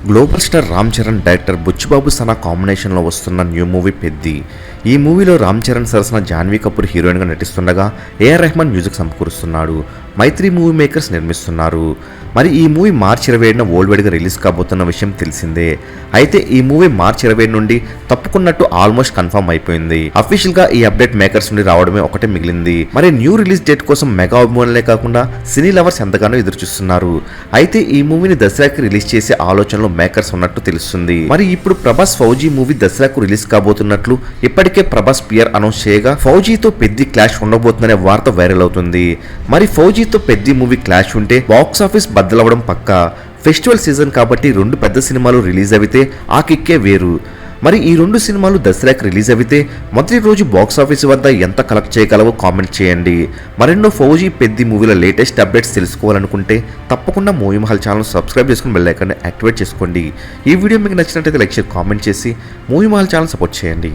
Global star Ram Charan director Buchibabu Sana కాంబినేషన్లో వస్తున్న new movie Peddi. ఈ మూవీలో రామ్ చరణ్ సరసన జాన్వీ కపూర్ హీరోయిన్గా నటిస్తుండగా ఏఆర్ రెహమాన్ మ్యూజిక్ సమకూరుస్తున్నాడు. మైత్రి మూవీ మేకర్స్ నిర్మిస్తున్నారు. మరి ఈ మూవీ మార్చి 27న వరల్డ్ వైడ్గా రిలీజ్ కాబోతున్న విషయం తెలిసిందే. అయితే ఈ మూవీ మార్చి 27 నుండి తప్పుకున్నట్టు ఆల్మోస్ట్ కన్ఫర్మ్ అయిపోయింది. అఫీషియల్ గా ఈ అప్డేట్ మేకర్స్ నుండి రావడమే ఒకటే మిగిలింది. మరి న్యూ రిలీజ్ డేట్ కోసం మెగా అభిమానులే కాకుండా సినీ లవర్స్ ఎంతగానో ఎదురు చూస్తున్నారు. అయితే ఈ మూవీని దసరాకి రిలీజ్ చేసే ఆలోచనలో మేకర్స్ ఉన్నట్టు తెలుస్తుంది. మరి ఇప్పుడు ప్రభాస్ ఫౌజీ మూవీ దసరాకు రిలీజ్ కాబోతున్నట్లు ఇప్పటికే ప్రభాస్ పియర్ అనౌన్స్ చేయగా ఫౌజీతో పెద్ద క్లాష్ ఉండబోతుందనే వార్త వైరల్ అవుతుంది. మరి ఫౌజీతో పెద్ద మూవీ క్లాష్ ఉంటే బాక్స్ ఆఫీస్ బద్దలవడం పక్కా. ఫెస్టివల్ సీజన్ కాబట్టి రెండు పెద్ద సినిమాలు రిలీజ్ అయితే ఆ కిక్కే వేరు. మరి ఈ రెండు సినిమాలు దసరాకి రిలీజ్ అయితే మొదటి రోజు బాక్స్ ఆఫీస్ వద్ద ఎంత కలెక్ట్ చేయగలవో కామెంట్ చేయండి. మరెన్నో ఫౌజీ పెద్ద మూవీల లేటెస్ట్ అప్డేట్స్ తెలుసుకోవాలనుకుంటే తప్పకుండా మూవీ మహల్ ఛానల్ సబ్స్క్రైబ్ చేసుకుని బెల్ ఐకాన్ యాక్టివేట్ చేసుకోండి. ఈ వీడియో మీకు నచ్చినట్లయితే లైక్ చేసి కామెంట్ చేసి మూవీ మహల్ ఛానల్ సపోర్ట్ చేయండి.